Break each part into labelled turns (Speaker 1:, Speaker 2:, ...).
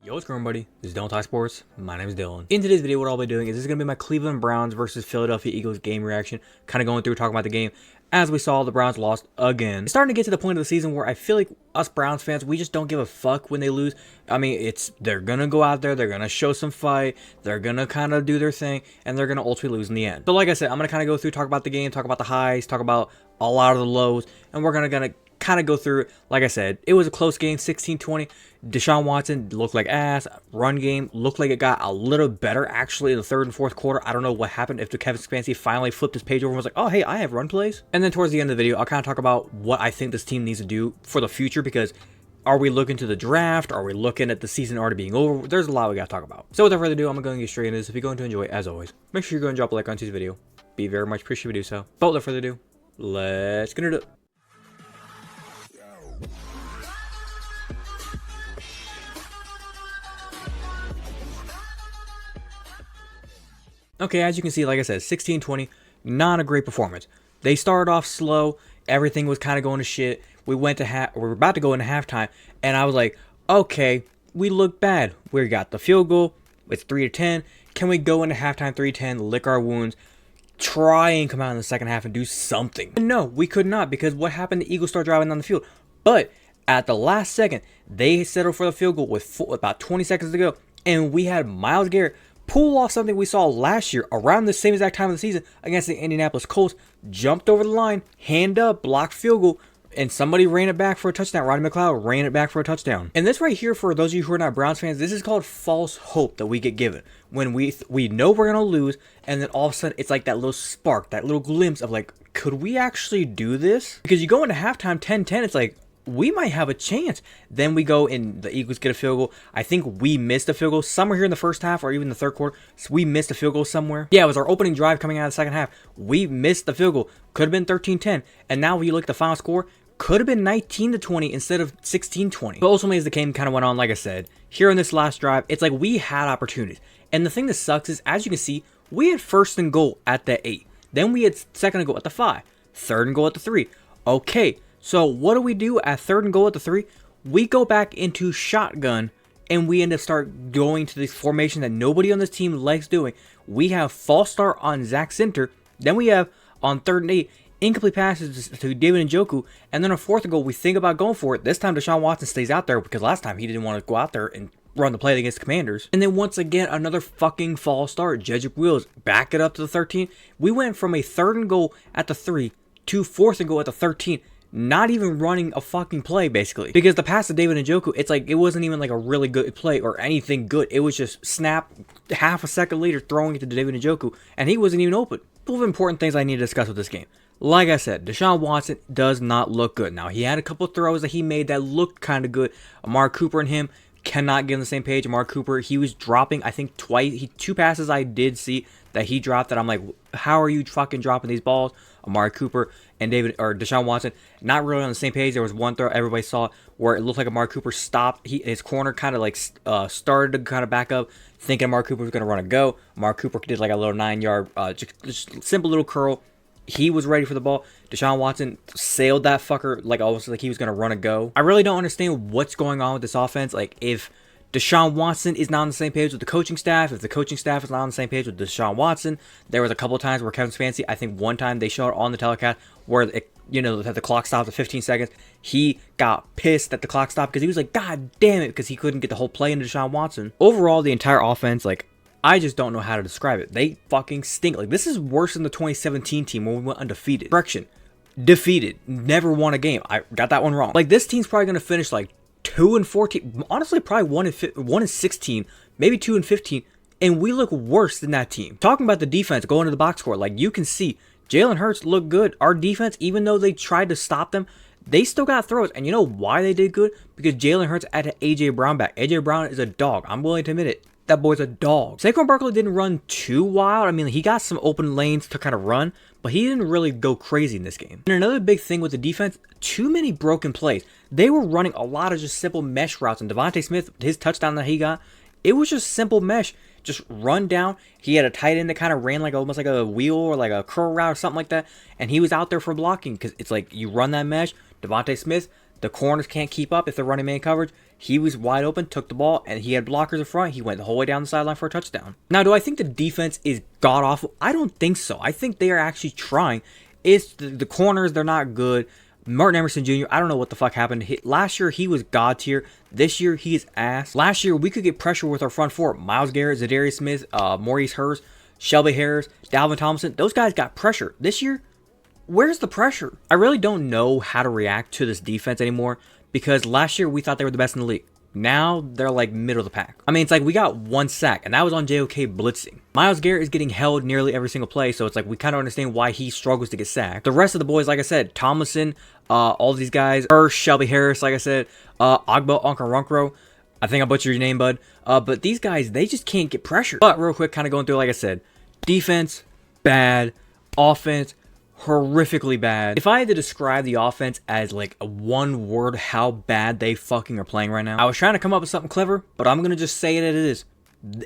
Speaker 1: Yo, what's going on, buddy? This is Dylan Talk Sports. My name is Dylan. In today's video, what I'll be doing is this is going to be my Cleveland Browns versus Philadelphia Eagles game reaction. Kind of going through, talking about the game. As we saw, the Browns lost again. It's starting to get to the point of the season where I feel like us Browns fans, we just don't give a fuck when they lose. I mean, they're going to go out there, they're going to show some fight, they're going to kind of do their thing, and they're going to ultimately lose in the end. So like I said, I'm going to kind of go through, talk about the game, talk about the highs, talk about a lot of the lows, and we're going to kind of go through it. Like I said, it was a close game, 16-20. Deshaun Watson looked like ass. Run game looked like it got a little better actually in the third and fourth quarter. I don't know what happened, if the Kevin Stefanski finally flipped his page over and was like, oh hey, I have run plays. And then towards the end of the video, I'll kind of talk about what I think this team needs to do for the future, because are we looking to the draft? Are we looking at the season already being over? There's a lot we got to talk about. So without further ado, I'm going to get straight into this. If you're going to enjoy it, as always, make sure you're going to drop a like on today's video. Be very much appreciative if you do so. But without further ado, let's get into it. Okay, as you can see, like I said, 16-20, not a great performance. They started off slow, everything was kind of going to shit. We were about to go into halftime, and I was like, okay, we look bad. We got the field goal, it's 3-10. Can we go into halftime 3-10, lick our wounds, try and come out in the second half and do something? And no, we could not, because what happened? The Eagles start driving down the field. But at the last second, they settled for the field goal with about 20 seconds to go, and we had Myles Garrett pull off something we saw last year around the same exact time of the season against the Indianapolis Colts. Jumped over the line, hand up, blocked field goal, and somebody ran it back for a touchdown. Rodney McLeod ran it back for a touchdown. And this right here, for those of you who are not Browns fans, this is called false hope that we get given. When we know we're going to lose, and then all of a sudden it's like that little spark, that little glimpse of like, could we actually do this? Because you go into halftime 10-10, it's like, we might have a chance. Then we go and the Eagles get a field goal. I think we missed a field goal somewhere here in the first half or even the third quarter. So we missed a field goal somewhere. Yeah, it was our opening drive coming out of the second half. We missed the field goal. Could have been 13-10. And now when you look at the final score, could have been 19-20 instead of 16-20. But ultimately, as the game kind of went on, like I said, here in this last drive, it's like we had opportunities. And the thing that sucks is, as you can see, we had first and goal at the 8. Then we had second and goal at the 5. Third and goal at the 3. Okay. So what do we do at third and goal at the 3? We go back into shotgun, and we end up start going to this formation that nobody on this team likes doing. We have false start on Zach Sinter. Then we have, on third and 8, incomplete passes to David Njoku. And then on fourth and goal, we think about going for it. This time, Deshaun Watson stays out there because last time he didn't want to go out there and run the play against the Commanders. And then once again, another fucking false start. Jedrick Wills, back it up to the 13. We went from a third and goal at the 3 to fourth and goal at the 13. Not even running a fucking play, basically. Because the pass to David Njoku, it's like, it wasn't even like a really good play or anything good. It was just snap, half a second later, throwing it to David Njoku, and he wasn't even open. Couple of important things I need to discuss with this game. Like I said, Deshaun Watson does not look good. Now, he had a couple of throws that he made that looked kind of good. Amari Cooper and him cannot get on the same page. Amari Cooper, he was dropping, I think, twice. Two passes I did see that he dropped that I'm like, how are you fucking dropping these balls? Amari Cooper and Deshaun Watson, not really on the same page. There was one throw everybody saw where it looked like Amari Cooper stopped. His corner kind of like started to kind of back up, thinking Amari Cooper was going to run a go. Amari Cooper did like a little 9-yard, just simple little curl. He was ready for the ball. Deshaun Watson sailed that fucker like almost like he was going to run a go. I really don't understand what's going on with this offense. Like, if Deshaun Watson is not on the same page with the coaching staff, if the coaching staff is not on the same page with Deshaun Watson, there was a couple of times where Kevin Stefanski, I think one time they showed on the telecast where it, the clock stopped at 15 seconds. He got pissed that the clock stopped because he was like, God damn it, because he couldn't get the whole play into Deshaun Watson. Overall, the entire offense, like, I just don't know how to describe it. They fucking stink. Like, this is worse than the 2017 team when we went undefeated. Correction. Defeated. Never won a game. I got that one wrong. Like, this team's probably going to finish like 2-14. Honestly, probably 1-16. Maybe 2-15. And we look worse than that team. Talking about the defense, going to the box score, like, you can see Jalen Hurts looked good. Our defense, even though they tried to stop them, they still got throws. And you know why they did good? Because Jalen Hurts had A.J. Brown back. A.J. Brown is a dog. I'm willing to admit it. That boy's a dog. Saquon Barkley didn't run too wild. I mean, he got some open lanes to kind of run, but he didn't really go crazy in this game. And another big thing with the defense, too many broken plays. They were running a lot of just simple mesh routes. And Devontae Smith, his touchdown that he got, it was just simple mesh. Just run down. He had a tight end that kind of ran like almost like a wheel or like a curl route or something like that. And he was out there for blocking because it's like you run that mesh. Devontae Smith The corners can't keep up if they're running man coverage. He was wide open, took the ball, and he had blockers in front. He went the whole way down the sideline for a touchdown. Now, do I think the defense is god-awful? I don't think so. I think they are actually trying. It's the corners, they're not good. Martin Emerson Jr., I don't know what the fuck happened. Last year, he was god tier. This year, he is ass. Last year, we could get pressure with our front four. Myles Garrett, Zadarius Smith, Maurice Hurst, Shelby Harris, Dalvin Tomlinson. Those guys got pressure. This year, where's the pressure? I really don't know how to react to this defense anymore because last year, we thought they were the best in the league. Now, they're like middle of the pack. I mean, it's like we got 1 sack, and that was on JOK blitzing. Myles Garrett is getting held nearly every single play, so it's like we kind of understand why he struggles to get sacked. The rest of the boys, like I said, Tomlinson, all these guys, Hurst, Shelby Harris, like I said, Ogbo Onkarunkro. I think I butchered your name, bud. But these guys, they just can't get pressure. But real quick, kind of going through, like I said, defense, bad. Offense, horrifically bad. If I had to describe the offense as like a one word how bad they fucking are playing right now, I was trying to come up with something clever, but I'm gonna just say it as it is.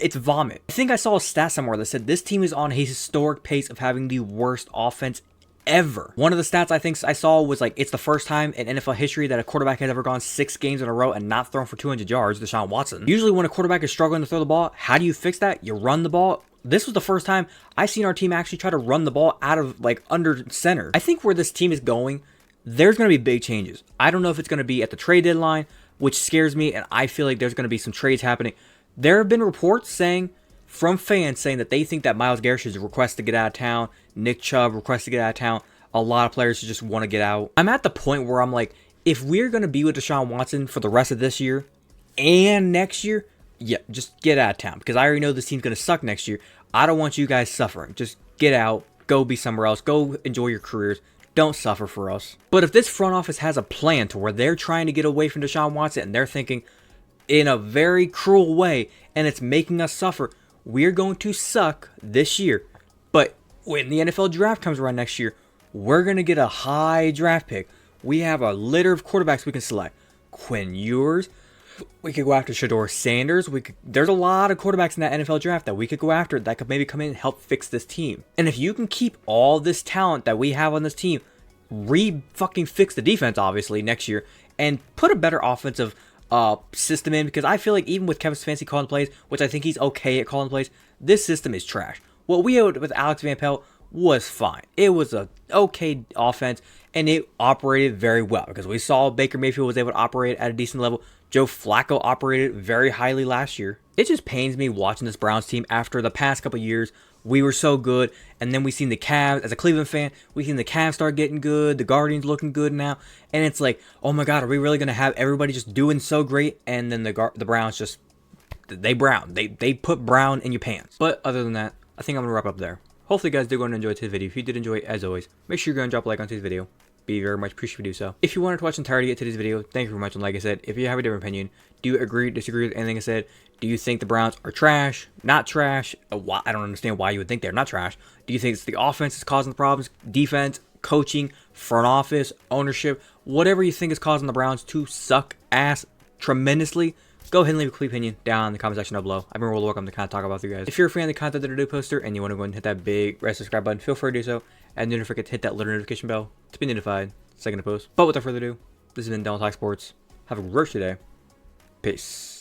Speaker 1: It's vomit. I think I saw a stat somewhere that said this team is on a historic pace of having the worst offense ever. One of the stats I think I saw was like it's the first time in NFL history that a quarterback has ever gone 6 games in a row and not thrown for 200 yards, Deshaun Watson. Usually when a quarterback is struggling to throw the ball, how do you fix that? You run the ball. This was the first time I seen our team actually try to run the ball out of like under center. I think where this team is going, there's going to be big changes. I don't know if it's going to be at the trade deadline, which scares me, and I feel like there's going to be some trades happening. There have been reports saying from fans saying that they think that Myles Garrett should request to get out of town. Nick Chubb requests to get out of town. A lot of players just want to get out. I'm at the point where I'm like, if we're going to be with Deshaun Watson for the rest of this year and next year, yeah, just get out of town. Because I already know this team's going to suck next year. I don't want you guys suffering. Just get out. Go be somewhere else. Go enjoy your careers. Don't suffer for us. But if this front office has a plan to where they're trying to get away from Deshaun Watson and they're thinking in a very cruel way and it's making us suffer, we're going to suck this year. But when the NFL draft comes around next year, we're going to get a high draft pick. We have a litter of quarterbacks we can select. Quinn Ewers. We could go after Shedeur Sanders. There's a lot of quarterbacks in that NFL draft that we could go after that could maybe come in and help fix this team. And if you can keep all this talent that we have on this team, fucking fix the defense, obviously, next year, and put a better offensive system in, because I feel like even with Kevin Stefanski calling plays, which I think he's okay at calling plays, this system is trash. What we had with Alex Van Pelt was fine. It was a okay offense, and it operated very well because we saw Baker Mayfield was able to operate at a decent level. Joe Flacco operated very highly last year. It just pains me watching this Browns team after the past couple years. We were so good, and then we seen the Cavs, as a Cleveland fan, we seen the Cavs start getting good, the Guardians looking good now, and it's like, oh my god, are we really going to have everybody just doing so great? And then the Browns just, they put brown in your pants. But other than that, I think I'm going to wrap up there. Hopefully you guys did go and enjoy today's video. If you did enjoy it, as always, make sure you're going to drop a like on today's video. Be very much appreciative if you do so. If you wanted to watch the entirety of today's video, thank you very much. And like I said, if you have a different opinion, do you agree, disagree with anything I said? Do you think the Browns are trash? Not trash? I don't understand why you would think they're not trash. Do you think it's the offense that's causing the problems? Defense, coaching, front office, ownership, whatever you think is causing the Browns to suck ass tremendously? Go ahead and leave a quick opinion down in the comment section down below. I've been real welcome to kind of talk about you guys. If you're a fan of the content that I do poster and you want to go ahead and hit that big red subscribe button, feel free to do so. And don't forget to hit that little notification bell to be notified second to post. But without further ado, this has been Donald Talk Sports. Have a great day. Peace.